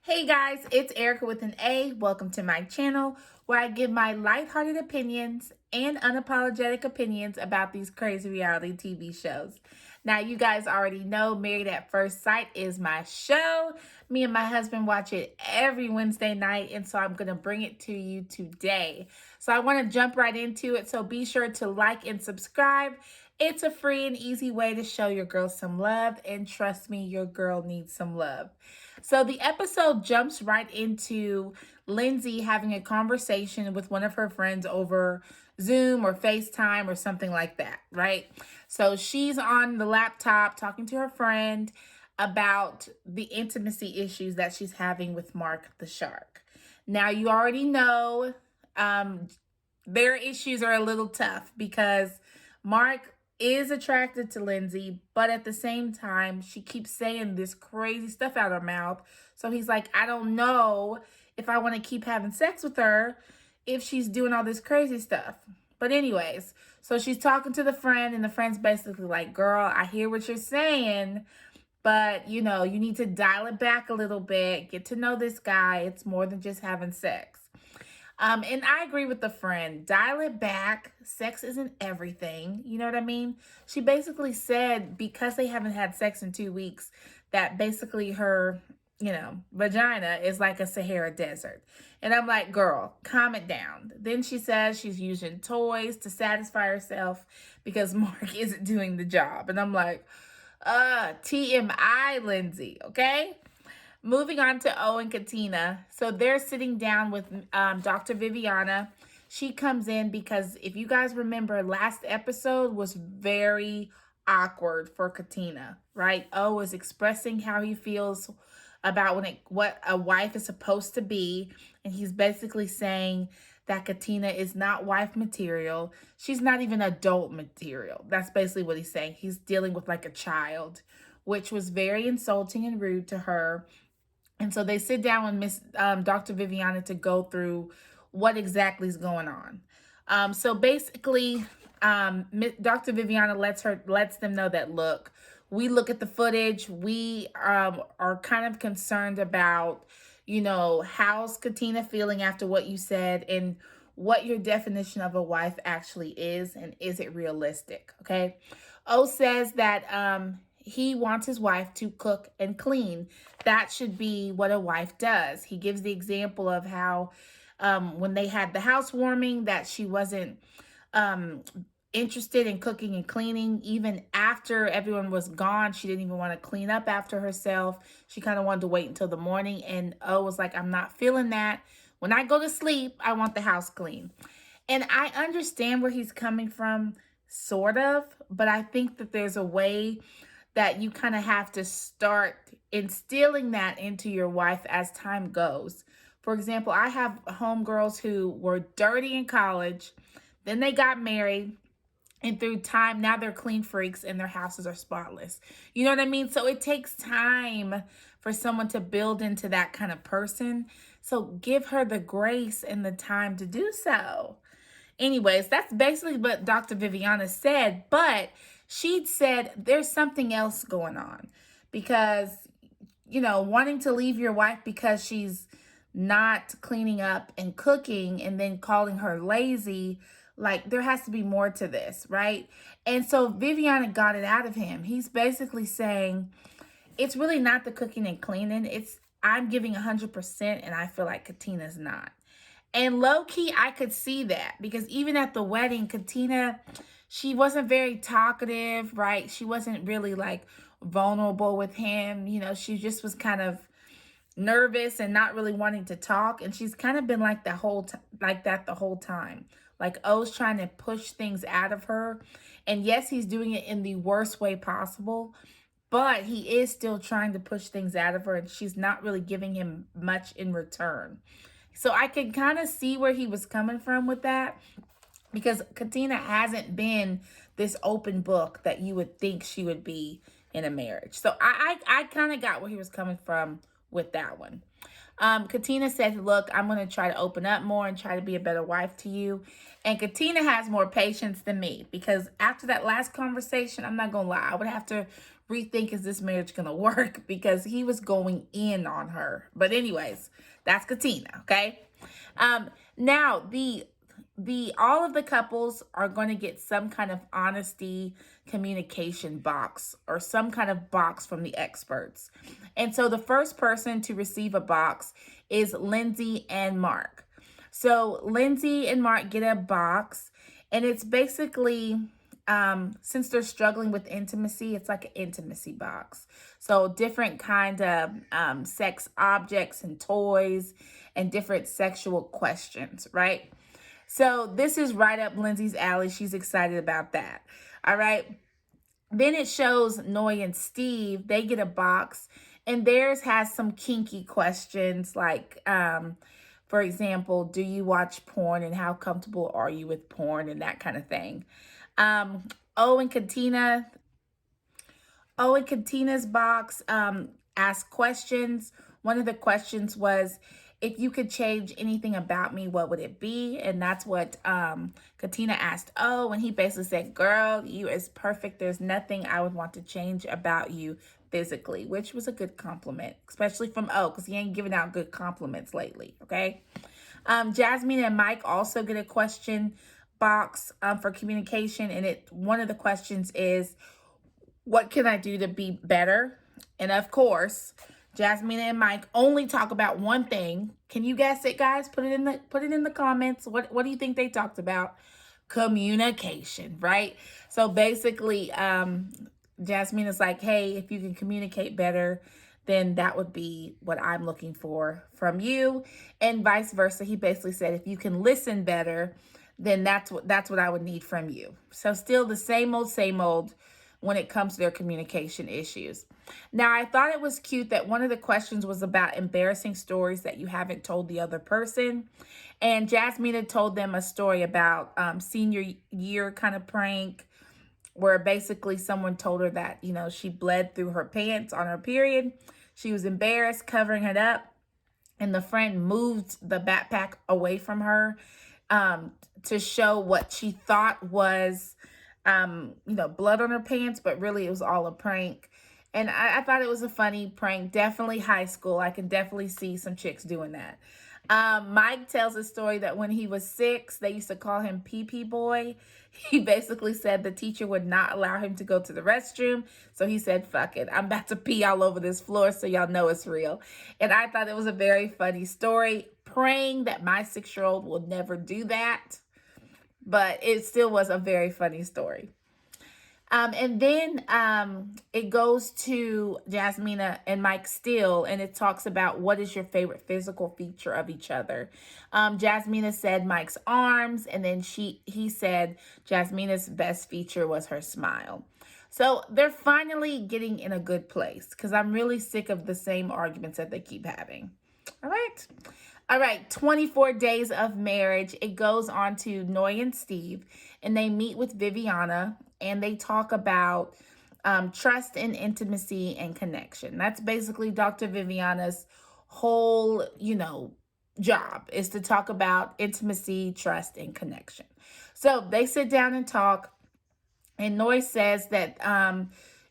Hey guys, it's Erica with an A. Welcome to my channel where I give my lighthearted opinions and unapologetic opinions about these crazy reality TV shows. Now, you guys already know Married at First Sight is my show. Me and my husband watch it every Wednesday night, and so I'm going to bring it to you today. So I want to jump right into it, so be sure to like and subscribe. It's a free and easy way to show your girl some love, and trust me, your girl needs some love. So the episode jumps right into Lindsay having a conversation with one of her friends over Zoom or FaceTime or something like that, right? So she's on the laptop talking to her friend about the intimacy issues that she's having with Mark the Shark. Now, you already know um, their issues are a little tough because Mark is attracted to Lindsay, but at the same time, she keeps saying this crazy stuff out of her mouth. So he's like, I don't know if I want to keep having sex with her if she's doing all this crazy stuff. But anyways, so she's talking to the friend, and the friend's basically like, girl, I hear what you're saying, but you need to dial it back a little bit, get to know this guy. It's more than just having sex. And I agree with the friend. Dial it back. Sex isn't everything. You know what I mean? She basically said because they haven't had sex in 2 weeks, that basically her, vagina is like a Sahara desert. And I'm like, girl, calm it down. Then she says she's using toys to satisfy herself because Mark isn't doing the job. And I'm like, TMI, Lindsay, okay? Moving on to O and Katina. So they're sitting down with Dr. Viviana. She comes in because if you guys remember, last episode was very awkward for Katina, right? O is expressing how he feels about what a wife is supposed to be, and he's basically saying that Katina is not wife material. She's not even adult material. That's basically what he's saying. He's dealing with like a child, which was very insulting and rude to her. And so they sit down with Dr. Viviana to go through what exactly is going on. So basically, Dr. Viviana lets them know that, look, we look at the footage. We are kind of concerned about, how's Katina feeling after what you said, and what your definition of a wife actually is, and is it realistic? Okay. O says that he wants his wife to cook and clean. That should be what a wife does. He gives the example of how when they had the housewarming, that she wasn't interested in cooking and cleaning. Even after everyone was gone, she didn't even want to clean up after herself. She kind of wanted to wait until the morning. And O was like, I'm not feeling that. When I go to sleep, I want the house clean. And I understand where he's coming from, sort of, but I think that there's a way that you kind of have to start instilling that into your wife as time goes. For example, I have homegirls who were dirty in college, then they got married, and through time, now they're clean freaks and their houses are spotless. You know what I mean? So it takes time for someone to build into that kind of person. So give her the grace and the time to do so. Anyways, that's basically what Dr. Viviana said, but she said there's something else going on because, wanting to leave your wife because she's not cleaning up and cooking and then calling her lazy, like there has to be more to this, right? And so Viviana got it out of him. He's basically saying it's really not the cooking and cleaning. It's I'm giving 100% and I feel like Katina's not. And low key, I could see that because even at the wedding, Katina, she wasn't very talkative, right? She wasn't really like vulnerable with him. She just was kind of nervous and not really wanting to talk. And she's kind of been like that the whole time. Like O's trying to push things out of her. And yes, he's doing it in the worst way possible, but he is still trying to push things out of her, and she's not really giving him much in return. So I can kind of see where he was coming from with that, because Katina hasn't been this open book that you would think she would be in a marriage. So I kind of got where he was coming from with that one. Katina said, look, I'm going to try to open up more and try to be a better wife to you. And Katina has more patience than me, because after that last conversation, I'm not going to lie, I would have to rethink, is this marriage going to work? Because he was going in on her. But anyways, that's Katina, okay? Now, the all of the couples are going to get some kind of honesty communication box, or some kind of box from the experts. And so the first person to receive a box is Lindsay and Mark. So Lindsay and Mark get a box, and it's basically, since they're struggling with intimacy, it's like an intimacy box. So different kind of sex objects and toys and different sexual questions, right? So this is right up Lindsay's alley. She's excited about that. All right. Then it shows Noi and Steve. They get a box, and theirs has some kinky questions like, for example, do you watch porn, and how comfortable are you with porn, and that kind of thing. O and Katina's box asked questions. One of the questions was, if you could change anything about me, what would it be? And that's what Katina asked O, and he basically said, girl, you is perfect. There's nothing I would want to change about you physically, which was a good compliment, especially from O, because he ain't giving out good compliments lately, okay? Jasmine and Mike also get a question box for communication, and one of the questions is, what can I do to be better? And of course, Jasmine and Mike only talk about one thing. Can you guess it, guys? Put it in the comments. What do you think they talked about? Communication, right? So basically, Jasmine is like, hey, if you can communicate better, then that would be what I'm looking for from you. And vice versa. He basically said, if you can listen better, then that's what I would need from you. So still the same old when it comes to their communication issues. Now, I thought it was cute that one of the questions was about embarrassing stories that you haven't told the other person. And Jasmine had told them a story about senior year kind of prank, where basically someone told her that, she bled through her pants on her period. She was embarrassed, covering it up, and the friend moved the backpack away from her to show what she thought was blood on her pants, but really it was all a prank. And I thought it was a funny prank. Definitely high school. I can definitely see some chicks doing that. Mike tells a story that when he was 6, they used to call him Pee-Pee Boy. He basically said the teacher would not allow him to go to the restroom. So he said, fuck it, I'm about to pee all over this floor so y'all know it's real. And I thought it was a very funny story, praying that my 6-year-old will never do that. But it still was a very funny story. And then it goes to Jasmina and Mike still, and it talks about what is your favorite physical feature of each other. Jasmina said Mike's arms, and then he said Jasmina's best feature was her smile. So they're finally getting in a good place, because I'm really sick of the same arguments that they keep having. All right, 24 days of marriage. It goes on to Noi and Steve, and they meet with Viviana, and they talk about trust and intimacy and connection. That's basically Dr. Viviana's whole, job, is to talk about intimacy, trust, and connection. So they sit down and talk, and Noi says that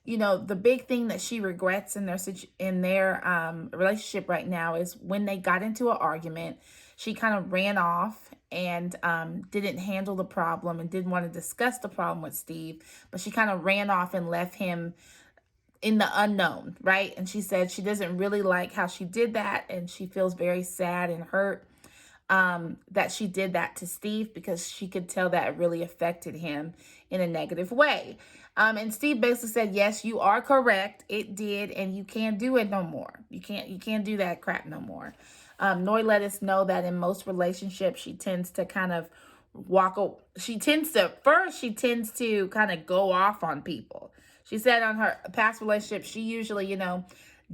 the big thing that she regrets in their relationship right now is when they got into an argument, she kind of ran off and didn't handle the problem and didn't want to discuss the problem with Steve, but she kind of ran off and left him in the unknown, right? And she said she doesn't really like how she did that, and she feels very sad and hurt that she did that to Steve, because she could tell that it really affected him in a negative way. And Steve basically said, yes, you are correct. It did, and you can't do it no more. You can't do that crap no more. Noi let us know that in most relationships, she tends to kind of she tends to kind of go off on people. She said on her past relationship, she usually,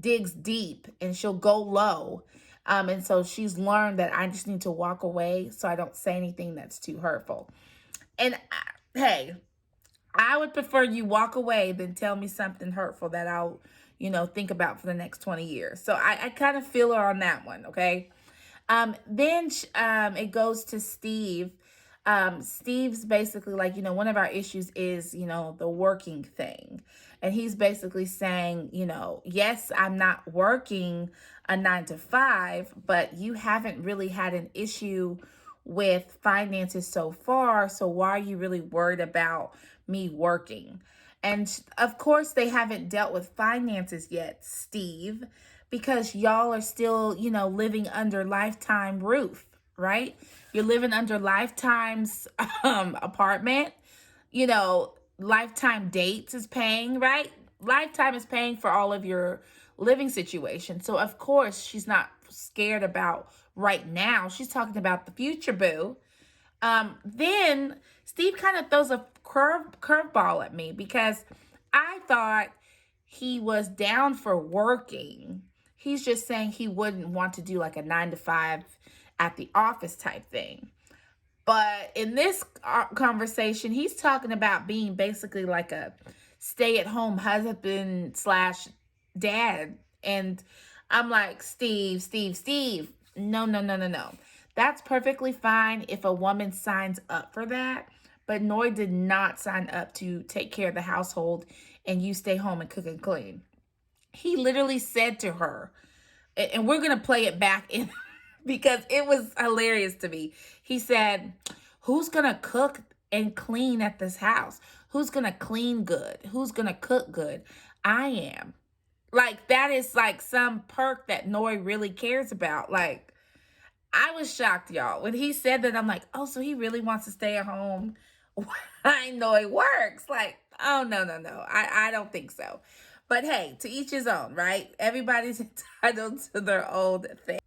digs deep and she'll go low. And so she's learned that I just need to walk away so I don't say anything that's too hurtful. And hey, I would prefer you walk away than tell me something hurtful that I'll, think about for the next 20 years. So I kind of feel her on that one, okay? Then it goes to Steve. Steve's basically like, one of our issues is, the working thing. And he's basically saying, yes, I'm not working a 9 to 5, but you haven't really had an issue with finances so far. So why are you really worried about me working? And of course, they haven't dealt with finances yet, Steve, because y'all are still, living under Lifetime roof, right? You're living under Lifetime's apartment. Lifetime Dates is paying, right? Lifetime is paying for all of your living situation. So of course she's not scared about right now. She's talking about the future, boo. Then Steve kind of throws a curveball at me because I thought he was down for working. He's just saying he wouldn't want to do like a 9 to 5 at the office type thing. But in this conversation, he's talking about being basically like a stay-at-home husband slash dad. And I'm like, Steve. No. That's perfectly fine if a woman signs up for that. But Noi did not sign up to take care of the household and you stay home and cook and clean. He literally said to her, and we're going to play it back in because it was hilarious to me. He said, who's going to cook and clean at this house? Who's going to clean good? Who's going to cook good? I am. Like, that is like some perk that Noi really cares about. Like, I was shocked, y'all. When he said that, I'm like, oh, so he really wants to stay at home? I know it works. Like, oh, no. I don't think so. But hey, to each his own, right? Everybody's entitled to their own thing.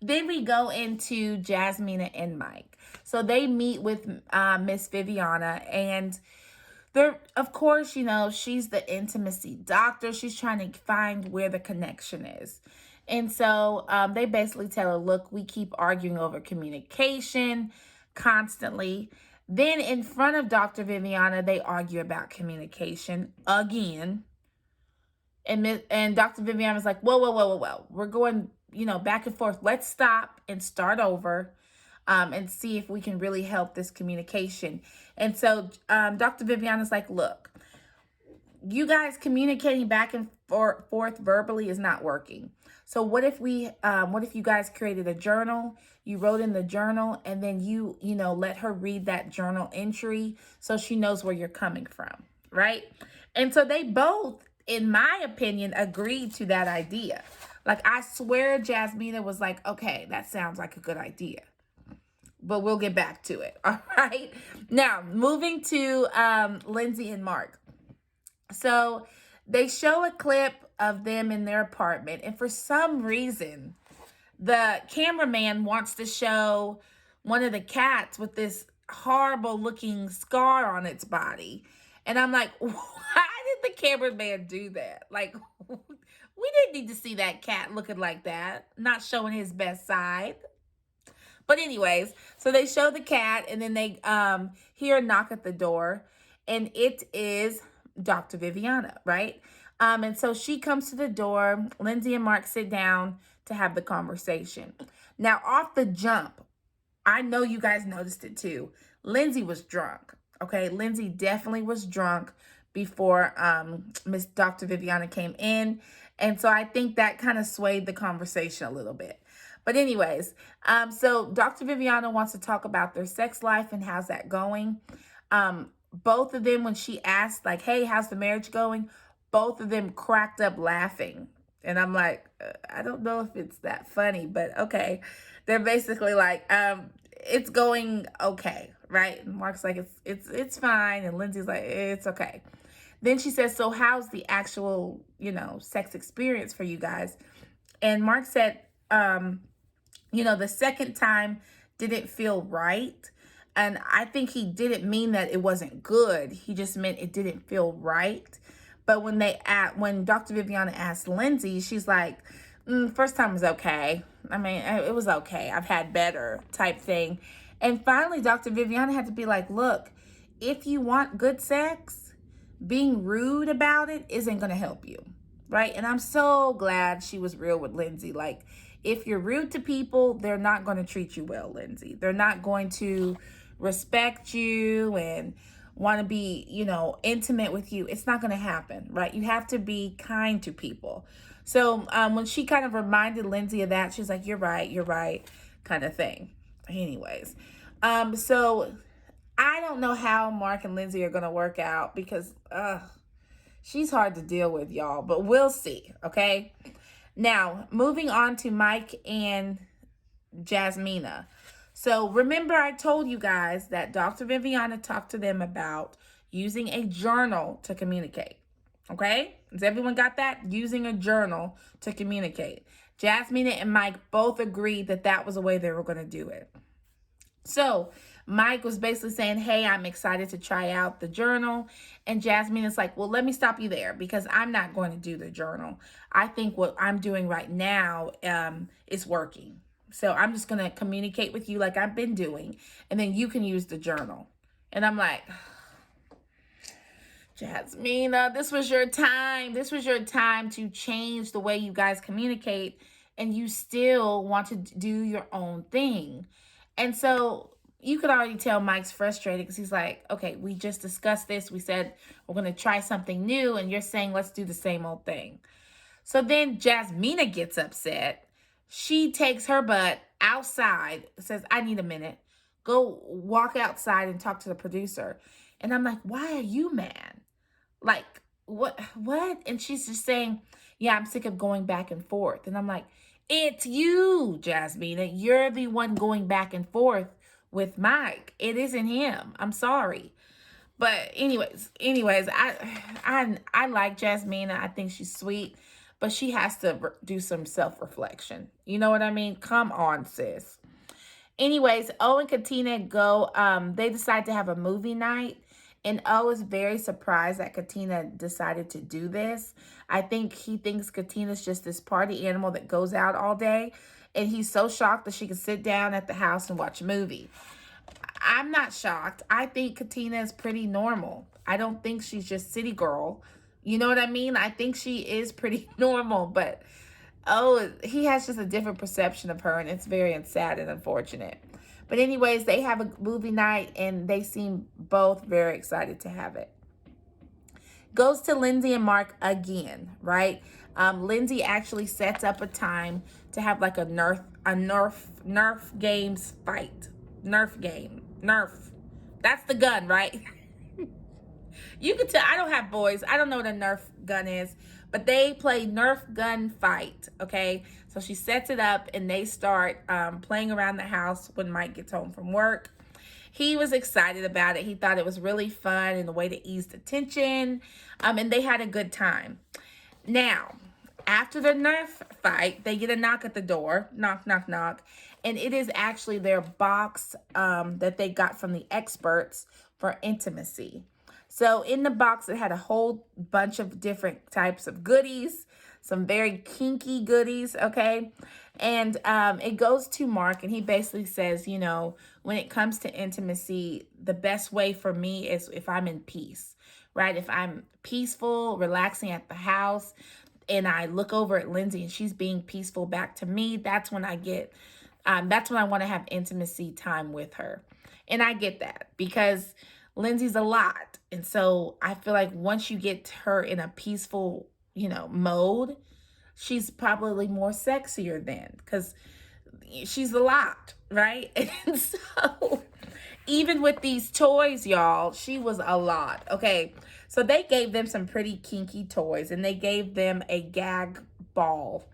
Then we go into Jasmina and Mike. So they meet with Miss Viviana, and they're, of course, she's the intimacy doctor. She's trying to find where the connection is. And so they basically tell her, look, we keep arguing over communication constantly. Then in front of Dr. Viviana, they argue about communication again. And Dr. Viviana's like, whoa. We're going, back and forth. Let's stop and start over and see if we can really help this communication. And so Dr. Viviana's like, look, you guys communicating back and forth verbally is not working. So what if you guys created a journal, you wrote in the journal, and then you let her read that journal entry so she knows where you're coming from, right? And so they both, in my opinion, agreed to that idea. Like, I swear Jasmina was like, okay, that sounds like a good idea. But we'll get back to it, all right? Now, moving to Lindsay and Mark. So they show a clip of them in their apartment, and for some reason, the cameraman wants to show one of the cats with this horrible looking scar on its body. And I'm like, why did the cameraman do that? Like, we didn't need to see that cat looking like that, not showing his best side. But anyways, so they show the cat, and then they hear a knock at the door, and it is Dr. Viviana, right? And so she comes to the door. Lindsay and Mark sit down to have the conversation. Now, off the jump, I know you guys noticed it too. Lindsay was drunk, okay? Lindsay definitely was drunk before Miss Dr. Viviana came in. And so I think that kind of swayed the conversation a little bit. But anyways, so Dr. Viviana wants to talk about their sex life and how's that going. Both of them, when she asked, like, hey, how's the marriage going? Both of them cracked up laughing. And I'm like, I don't know if it's that funny, but okay. They're basically like, it's going okay, right? And Mark's like, it's fine. And Lindsay's like, it's okay. Then she says, so how's the actual, sex experience for you guys? And Mark said, the second time didn't feel right. And I think he didn't mean that it wasn't good. He just meant it didn't feel right. But when Dr. Viviana asked Lindsay, she's like, first time was okay. I mean, it was okay. I've had better type thing. And finally, Dr. Viviana had to be like, look, if you want good sex, being rude about it isn't going to help you. right? And I'm so glad she was real with Lindsay. Like, if you're rude to people, they're not going to treat you well, Lindsay. They're not going to respect you and want to be, intimate with you. It's not going to happen, right? You have to be kind to people. So when she kind of reminded Lindsay of that, she's like, you're right, kind of thing. Anyways, so I don't know how Mark and Lindsay are going to work out because, she's hard to deal with, y'all, but we'll see, okay? Now, moving on to Mike and Jasmina. So remember I told you guys that Dr. Viviana talked to them about using a journal to communicate. Okay? Has everyone got that? Using a journal to communicate. Jasmina and Mike both agreed that that was the way they were going to do it. So Mike was basically saying, hey, I'm excited to try out the journal. And Jasmine is like, well, let me stop you there because I'm not going to do the journal. I think what I'm doing right now is working. So I'm just going to communicate with you like I've been doing. And then you can use the journal. And I'm like, Jasmina, this was your time. This was your time to change the way you guys communicate. And you still want to do your own thing. And so you could already tell Mike's frustrated because he's like, okay, we just discussed this. We said we're going to try something new. And you're saying, let's do the same old thing. So then Jasmina gets upset. She takes her butt outside, says, I need a minute. Go walk outside and talk to the producer. And I'm like, why are you mad? Like, what? And she's just saying, yeah, I'm sick of going back and forth. And I'm like, it's you, Jasmina. You're the one going back and forth with Mike. It isn't him. I'm sorry. But anyways, I like Jasmina. I think she's sweet, but she has to do some self-reflection. You know what I mean? Come on, sis. Anyways, O and Katina go, they decide to have a movie night. And O is very surprised that Katina decided to do this. I think he thinks Katina's just this party animal that goes out all day. And he's so shocked that she can sit down at the house and watch a movie. I'm not shocked. I think Katina is pretty normal. I don't think she's just city girl. You know what I mean? I think she is pretty normal, but he has just a different perception of her, and it's very sad and unfortunate. But anyways, they have a movie night, and they seem both very excited to have it. Goes to Lindsay and Mark again, right? Lindsay actually sets up a time to have like a Nerf games fight. Nerf game. Nerf. That's the gun, right? You can tell, I don't have boys. I don't know what a Nerf gun is, but they play Nerf gun fight, okay? So she sets it up and they start playing around the house when Mike gets home from work. He was excited about it. He thought it was really fun and a way to ease the tension, and they had a good time. Now, after the Nerf fight, they get a knock at the door. Knock, knock, knock. And it is actually their box that they got from the experts for intimacy. So in the box, it had a whole bunch of different types of goodies, some very kinky goodies, okay? And it goes to Mark, and he basically says, when it comes to intimacy, the best way for me is if I'm in peace, right? If I'm peaceful, relaxing at the house, and I look over at Lindsay and she's being peaceful back to me, that's when I want to have intimacy time with her. And I get that because Lindsay's a lot. And so I feel like once you get her in a peaceful, mode, she's probably more sexier then because she's a lot, right? And so even with these toys, y'all, she was a lot. Okay. So they gave them some pretty kinky toys and they gave them a gag ball.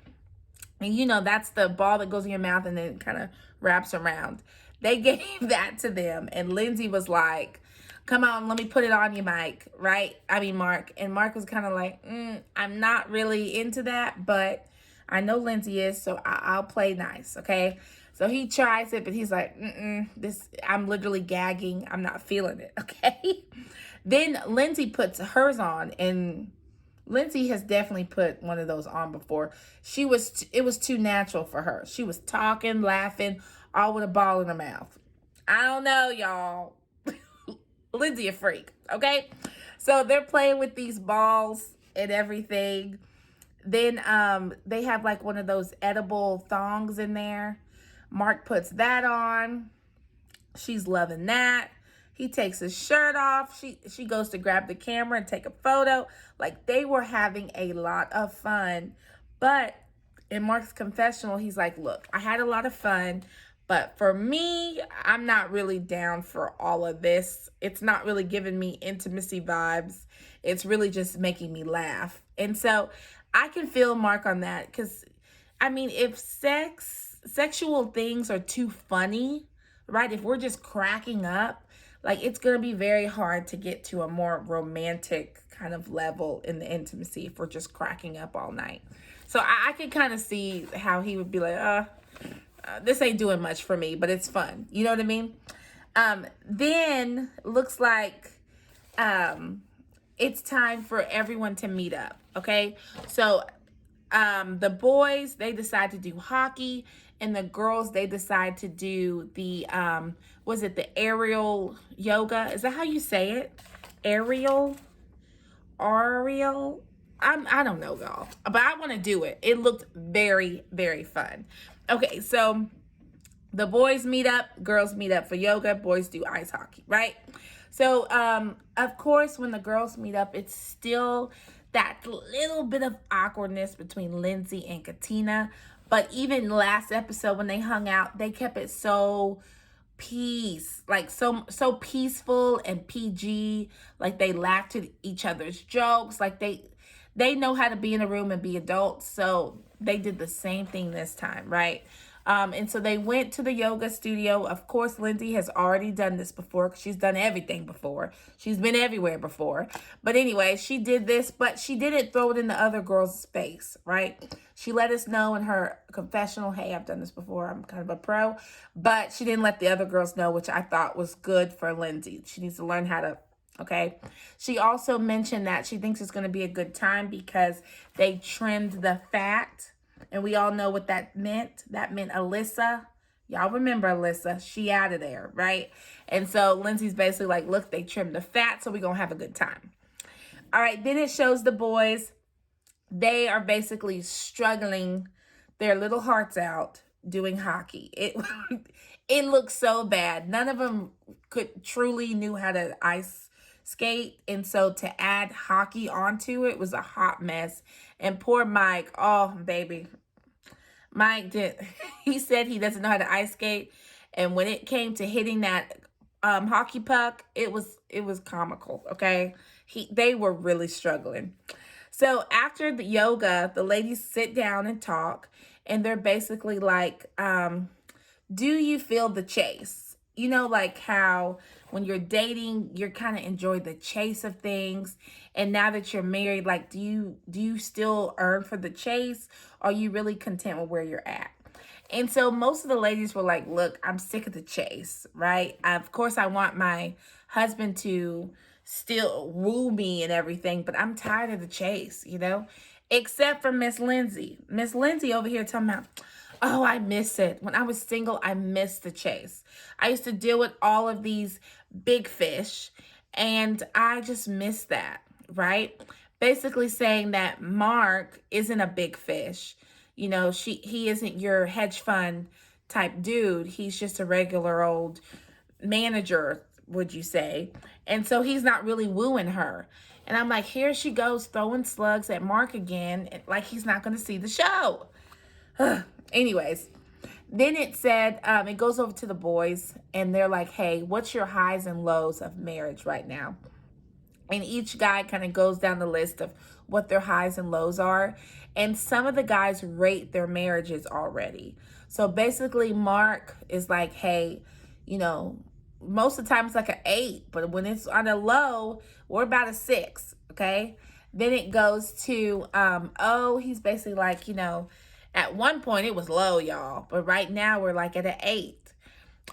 And that's the ball that goes in your mouth and then kind of wraps around. They gave that to them. And Lindsay was like, come on, let me put it on you, Mike, right? Mark. And Mark was kind of like, I'm not really into that, but I know Lindsay is, so I'll play nice, okay? So he tries it, but he's like, I'm literally gagging. I'm not feeling it, okay? Then Lindsay puts hers on, and Lindsay has definitely put one of those on before. It was too natural for her. She was talking, laughing, all with a ball in her mouth. I don't know, y'all. Lindsay a freak, okay? So they're playing with these balls and everything. Then they have like one of those edible thongs in there. Mark puts that on. She's loving that. He takes his shirt off. She goes to grab the camera and take a photo. Like, they were having a lot of fun. But in Mark's confessional, he's like, look, I had a lot of fun, but for me, I'm not really down for all of this. It's not really giving me intimacy vibes. It's really just making me laugh. And so I can feel Mark on that, because I mean, if sexual things are too funny, right? If we're just cracking up, like, it's going to be very hard to get to a more romantic kind of level in the intimacy if we're just cracking up all night. So I can kind of see how he would be like, this ain't doing much for me, but it's fun. You know what I mean? Then looks like it's time for everyone to meet up. Okay. So the boys, they decide to do hockey, and the girls, they decide to do the was it the aerial yoga? Is that how you say it? Aerial? Ariel? I don't know, y'all, but I want to do it. It looked very, very fun. Okay, so the boys meet up, girls meet up for yoga, boys do ice hockey, right? So of course, when the girls meet up, it's still that little bit of awkwardness between Lindsay and Katina. But even last episode, when they hung out, they kept it so so peaceful and PG. Like, they laughed at each other's jokes. Like, they know how to be in a room and be adults. So they did the same thing this time, right? And so they went to the yoga studio. Of course, Lindsay has already done this before, because she's done everything before. She's been everywhere before. But anyway, she did this, but she didn't throw it in the other girl's face, right? She let us know in her confessional, hey, I've done this before. I'm kind of a pro. But she didn't let the other girls know, which I thought was good for Lindsay. She needs to learn how to, okay? She also mentioned that she thinks it's going to be a good time because they trimmed the fat. And we all know what that meant. That meant Alyssa. Y'all remember Alyssa. She out of there, right? And so Lindsay's basically like, look, they trimmed the fat, so we're going to have a good time. All right, then it shows the boys. They are basically struggling their little hearts out doing hockey. It looks so bad. None of them could truly knew how to ice skate, and so to add hockey onto it was a hot mess. And poor Mike, oh baby, Mike did. He said he doesn't know how to ice skate, and when it came to hitting that hockey puck, it was comical. Okay, they were really struggling. So after the yoga, the ladies sit down and talk, and they're basically like, do you feel the chase? You know, like how when you're dating, you're kind of enjoy the chase of things. And now that you're married, like, do you still earn for the chase? Or are you really content with where you're at? And so most of the ladies were like, look, I'm sick of the chase, right? Of course, I want my husband to still woo me and everything, but I'm tired of the chase, you know? Except for Miss Lindsay. Miss Lindsay over here talking about, oh, I miss it. When I was single, I missed the chase. I used to deal with all of these big fish, and I just miss that, right? Basically saying that Mark isn't a big fish. You know, he isn't your hedge fund type dude. He's just a regular old manager, would you say? And so he's not really wooing her. And I'm like, here she goes throwing slugs at Mark again, like he's not going to see the show. Anyways, then it said, it goes over to the boys, and they're like, hey, what's your highs and lows of marriage right now? And each guy kind of goes down the list of what their highs and lows are. And some of the guys rate their marriages already. So basically, Mark is like, hey, you know, most of the time it's like an 8, but when it's on a low, we're about a 6, okay? Then it goes to, he's basically like, you know, at one point it was low, y'all, but right now we're like at an 8.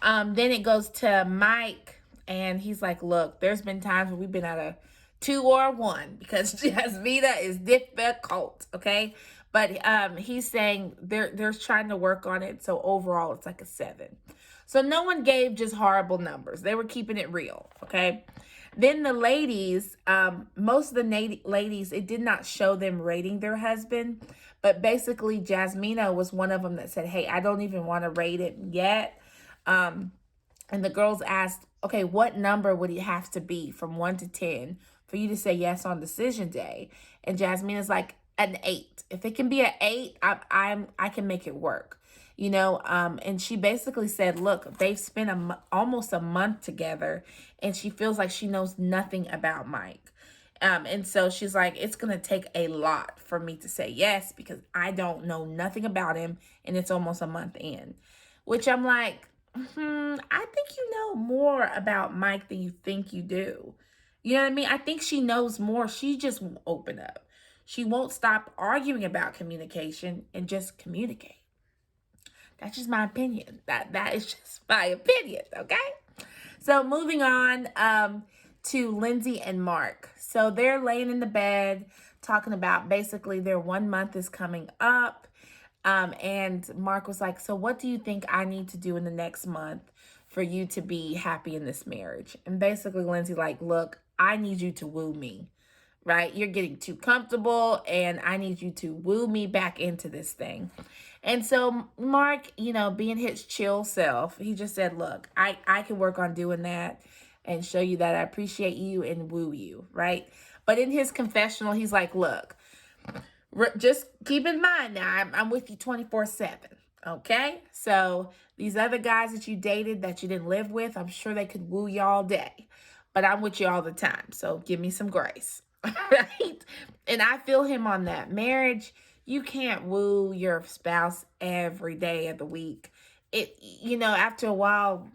Then it goes to Mike, and he's like, look, there's been times where we've been at a 2 or a 1 because Jasmina is difficult, okay? But he's saying they're trying to work on it, so overall it's like a 7. So no one gave just horrible numbers. They were keeping it real, okay? Then the ladies, most of the ladies, it did not show them rating their husband, but basically Jasmina was one of them that said, "Hey, I don't even want to rate it yet." Um, and the girls asked, "Okay, what number would he have to be from 1 to 10 for you to say yes on decision day?" And Jasmina's like, "An 8. If it can be an 8, I can make it work." And she basically said, look, they've spent almost a month together, and she feels like she knows nothing about Mike. And so she's like, it's going to take a lot for me to say yes, because I don't know nothing about him, and it's almost a month in. Which I'm like, I think you know more about Mike than you think you do. You know what I mean? I think she knows more. She just won't open up. She won't stop arguing about communication and just communicate. That's just my opinion. That is just my opinion, okay? So moving on to Lindsay and Mark. So they're laying in the bed talking about basically their 1 month is coming up. And Mark was like, so what do you think I need to do in the next month for you to be happy in this marriage? And basically Lindsay like, look, I need you to woo me, right? You're getting too comfortable, and I need you to woo me back into this thing. And so Mark, being his chill self, he just said, look, I can work on doing that and show you that I appreciate you and woo you, right? But in his confessional, he's like, look, just keep in mind now, I'm with you 24/7, okay? So these other guys that you dated that you didn't live with, I'm sure they could woo you all day, but I'm with you all the time, so give me some grace, right? And I feel him on that. Marriage, you can't woo your spouse every day of the week. After a while,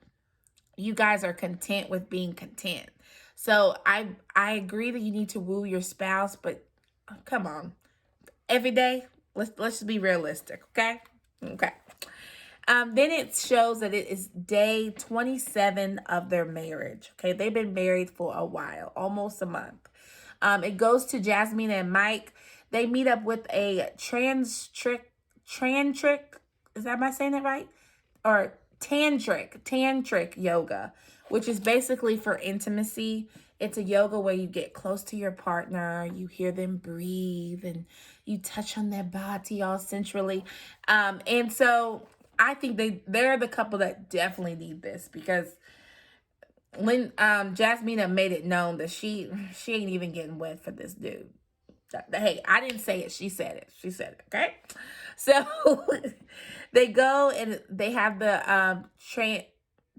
you guys are content with being content. So I agree that you need to woo your spouse, but come on, every day. Let's just be realistic, okay? Okay. Then it shows that it is day 27 of their marriage. Okay, they've been married for a while, almost a month. It goes to Jasmine and Mike. They meet up with a tantric. Is that, am I saying that right? Or tantric yoga, which is basically for intimacy. It's a yoga where you get close to your partner, you hear them breathe, and you touch on their body all sensually. And so I think they're the couple that definitely need this, because Jasmina made it known that she ain't even getting wet for this dude. Hey, I didn't say it. She said it. She said it. Okay. So they go and they have the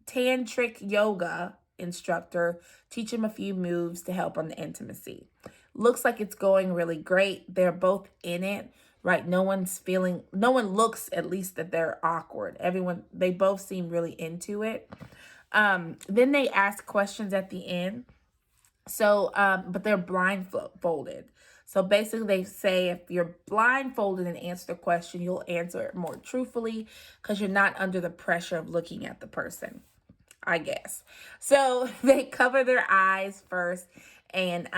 tantric yoga instructor teach him a few moves to help on the intimacy. Looks like it's going really great. They're both in it, right? No one looks, at least, that they're awkward. They both seem really into it. Then they ask questions at the end. So, but they're blindfolded. So basically they say if you're blindfolded and answer the question, you'll answer it more truthfully because you're not under the pressure of looking at the person, I guess. So they cover their eyes first, and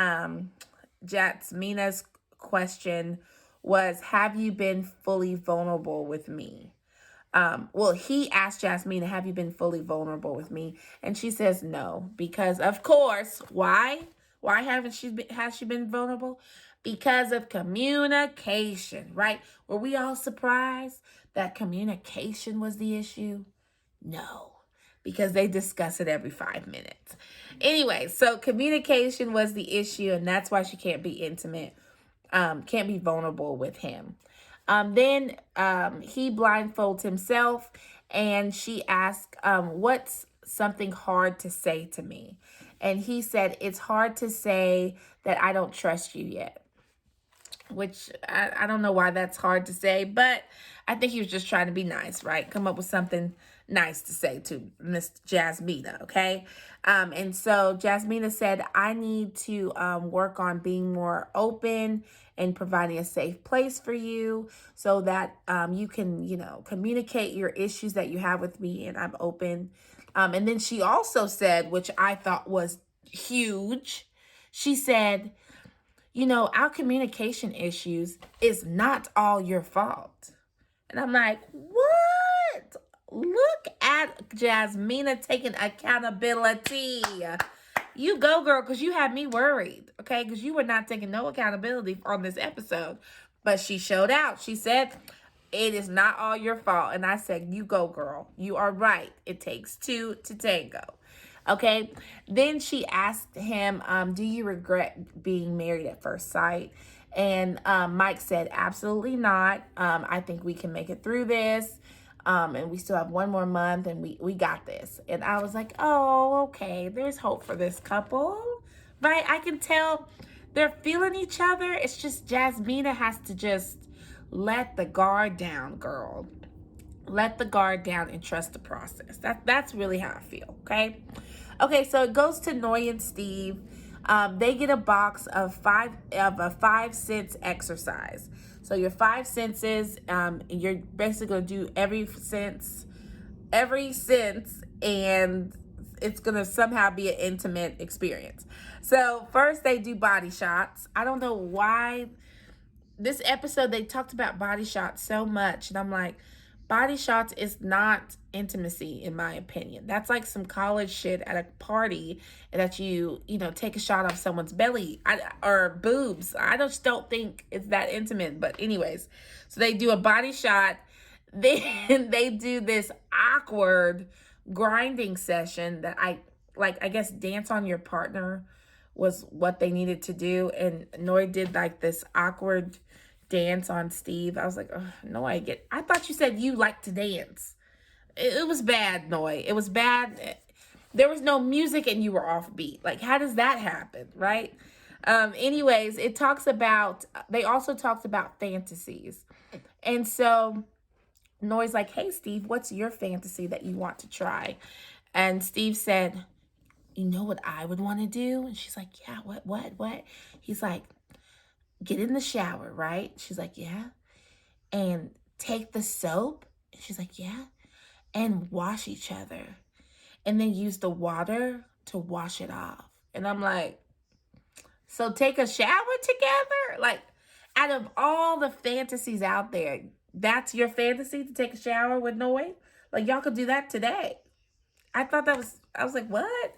Jasmina's question was, have you been fully vulnerable with me? Well, he asked Jasmina, have you been fully vulnerable with me? And she says no, because of course, why? Why has she been vulnerable? Because of communication, right? Were we all surprised that communication was the issue? No, because they discuss it every 5 minutes. Anyway, so communication was the issue, and that's why she can't be intimate, can't be vulnerable with him. Then he blindfolds himself, and she asked, what's something hard to say to me? And he said, it's hard to say that I don't trust you yet. Which I don't know why that's hard to say, but I think he was just trying to be nice, right? Come up with something nice to say to Miss Jasmina, okay? And so Jasmina said, I need to work on being more open and providing a safe place for you so that you can, communicate your issues that you have with me, and I'm open. And then she also said, which I thought was huge, she said, our communication issues is not all your fault. And I'm like, what? Look at Jasmina taking accountability. You go, girl, because you had me worried, okay? Because you were not taking no accountability on this episode. But she showed out. She said, it is not all your fault. And I said, you go, girl. You are right. It takes two to tango. Okay. Then she asked him, do you regret being married at first sight? And Mike said, absolutely not. I think we can make it through this. And we still have one more month and we got this. And I was like, oh, okay. There's hope for this couple. Right? I can tell they're feeling each other. It's just Jasmina has to just let the guard down, girl. Let the guard down and trust the process. That's really how I feel, okay? Okay, so it goes to Noi and Steve. They get a box of a 5 sense exercise. So your 5 senses, you're basically gonna do every sense, and it's gonna somehow be an intimate experience. So first they do body shots. I don't know why this episode they talked about body shots so much, and I'm like, body shots is not intimacy in my opinion. That's like some college shit at a party that you take a shot off someone's belly or boobs. I just don't think it's that intimate. But anyways, so they do a body shot. Then they do this awkward grinding session that I guess dance on your partner was what they needed to do. And Noi did like this awkward dance on Steve. I was like, oh, no, I thought you said you like to dance. It was bad, Noi. It was bad. There was no music and you were offbeat. Like, how does that happen, right? Anyways, they also talked about fantasies. And so Noi's like, hey, Steve, what's your fantasy that you want to try? And Steve said, you know what I would want to do? And she's like, yeah, what? He's like, get in the shower, right? She's like, yeah. And take the soap. She's like, yeah. And wash each other. And then use the water to wash it off. And I'm like, so take a shower together? Like, out of all the fantasies out there, that's your fantasy, to take a shower with Noi? Like, y'all could do that today. I was like, what?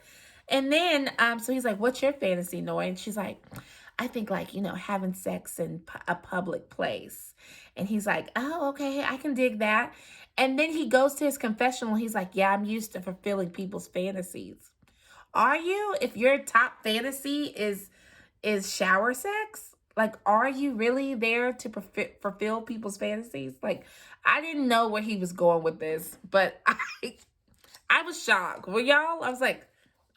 And then, so he's like, what's your fantasy, Noi? And she's like, I think like, having sex in a public place. And he's like, oh, okay, I can dig that. And then he goes to his confessional. He's like, yeah, I'm used to fulfilling people's fantasies. Are you? If your top fantasy is shower sex, like, are you really there to fulfill people's fantasies? Like, I didn't know where he was going with this, but I was shocked. Were y'all? I was like,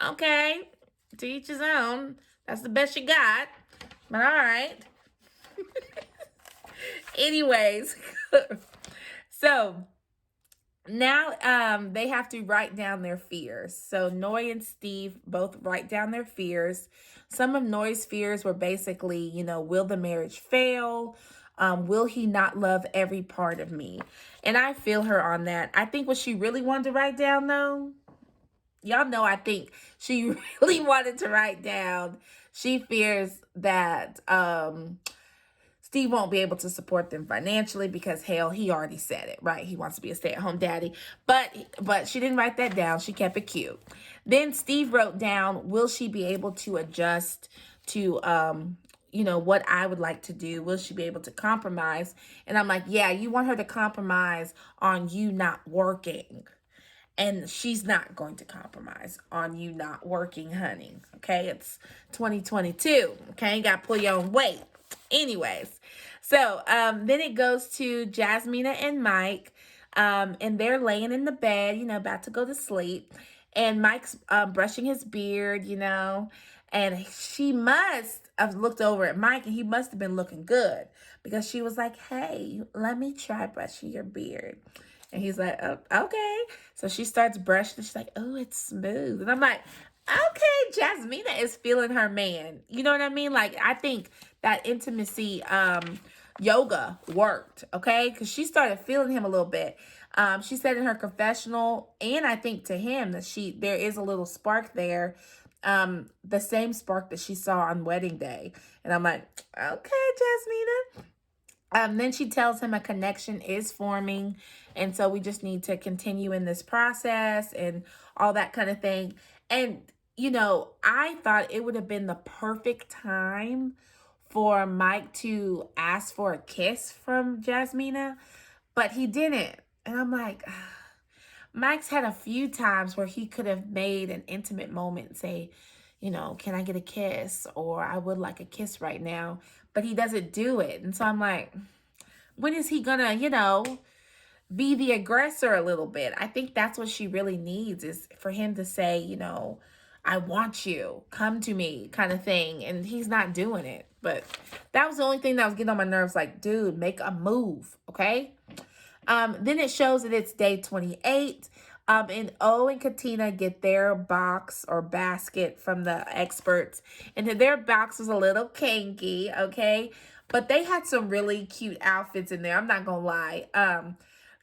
okay, to each his own. That's the best you got. But all right. Anyways, so now they have to write down their fears. So Noi and Steve both write down their fears. Some of Noi's fears were basically, will the marriage fail? Will he not love every part of me? And I feel her on that. I think what she really wanted to write down, though, y'all know, I think she really wanted to write down, she fears that Steve won't be able to support them financially because, hell, he already said it, right? He wants to be a stay-at-home daddy. But she didn't write that down. She kept it cute. Then Steve wrote down, will she be able to adjust to, what I would like to do? Will she be able to compromise? And I'm like, yeah, you want her to compromise on you not working. And she's not going to compromise on you not working, honey. Okay, it's 2022. Okay, you got to pull your own weight. Anyways, so then it goes to Jasmina and Mike. And they're laying in the bed, about to go to sleep. And Mike's brushing his beard, and she must have looked over at Mike, and he must have been looking good because she was like, hey, let me try brushing your beard. And he's like, oh, okay. So she starts brushing, and she's like, oh, it's smooth. And I'm like, okay, Jasmina is feeling her man. You know what I mean? Like, I think that intimacy yoga worked, okay? Because she started feeling him a little bit. She said in her confessional, and I think to him, that there is a little spark there. The same spark that she saw on wedding day. And I'm like, okay, Jasmina. Then she tells him a connection is forming. And so we just need to continue in this process and all that kind of thing. And, I thought it would have been the perfect time for Mike to ask for a kiss from Jasmina, but he didn't. And I'm like, Mike's had a few times where he could have made an intimate moment and say, can I get a kiss? Or I would like a kiss right now. But he doesn't do it. And so I'm like, when is he gonna, be the aggressor a little bit? I think that's what she really needs, is for him to say, I want you, come to me, kind of thing. And he's not doing it. But that was the only thing that was getting on my nerves. Like, dude, make a move, okay? Then it shows that it's day 28. And O and Katina get their box or basket from the experts. And their box was a little kinky, okay? But they had some really cute outfits in there. I'm not gonna lie.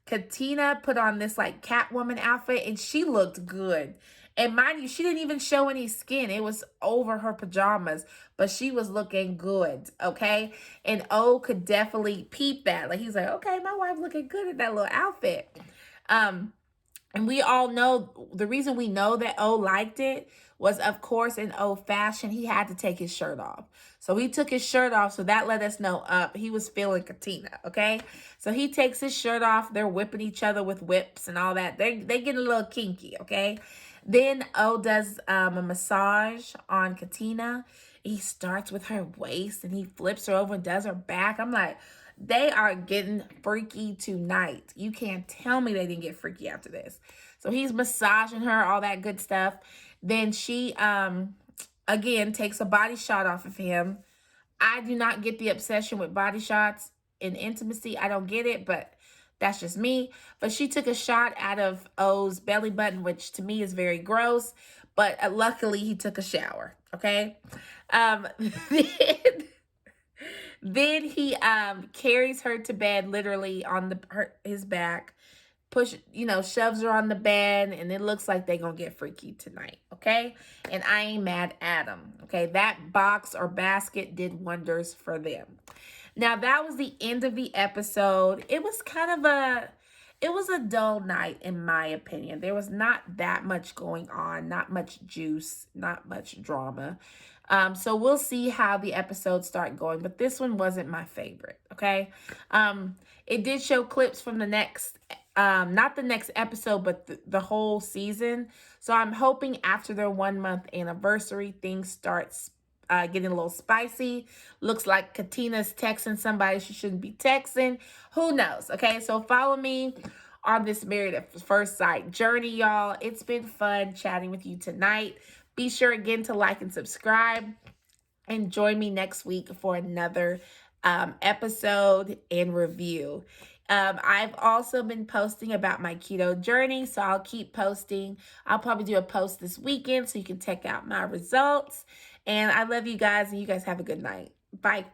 Katina put on this like Catwoman outfit and she looked good. And mind you, she didn't even show any skin. It was over her pajamas, but she was looking good, okay? And O could definitely peep that. Like, he's like, okay, my wife looking good in that little outfit. And we all know, the reason we know that O liked it was, of course, in O fashion, he had to take his shirt off. So he took his shirt off, so that let us know he was feeling Katina, okay? So he takes his shirt off. They're whipping each other with whips and all that. They get a little kinky, okay? Then O does a massage on Katina. He starts with her waist and he flips her over and does her back. I'm like, they are getting freaky tonight. You can't tell me they didn't get freaky after this. So he's massaging her, all that good stuff. Then she, again, takes a body shot off of him. I do not get the obsession with body shots in intimacy. I don't get it, but that's just me. But she took a shot out of O's belly button, which to me is very gross. But luckily, he took a shower, okay? Then he carries her to bed, literally on his back, shoves her on the bed, and it looks like they're gonna get freaky tonight, okay? And I ain't mad at them, okay? That box or basket did wonders for them. Now, that was the end of the episode. It was it was a dull night, in my opinion. There was not that much going on, not much juice, not much drama. So we'll see how the episodes start going, but this one wasn't my favorite, okay? It did show clips from the next, not the next episode, but the whole season. So I'm hoping after their 1 month anniversary, things start getting a little spicy. Looks like Katina's texting somebody she shouldn't be texting. Who knows, okay? So follow me on this Married at First Sight journey, y'all. It's been fun chatting with you tonight. Be sure again to like and subscribe, and join me next week for another episode and review. I've also been posting about my keto journey, so I'll keep posting. I'll probably do a post this weekend so you can check out my results. And I love you guys, and you guys have a good night. Bye.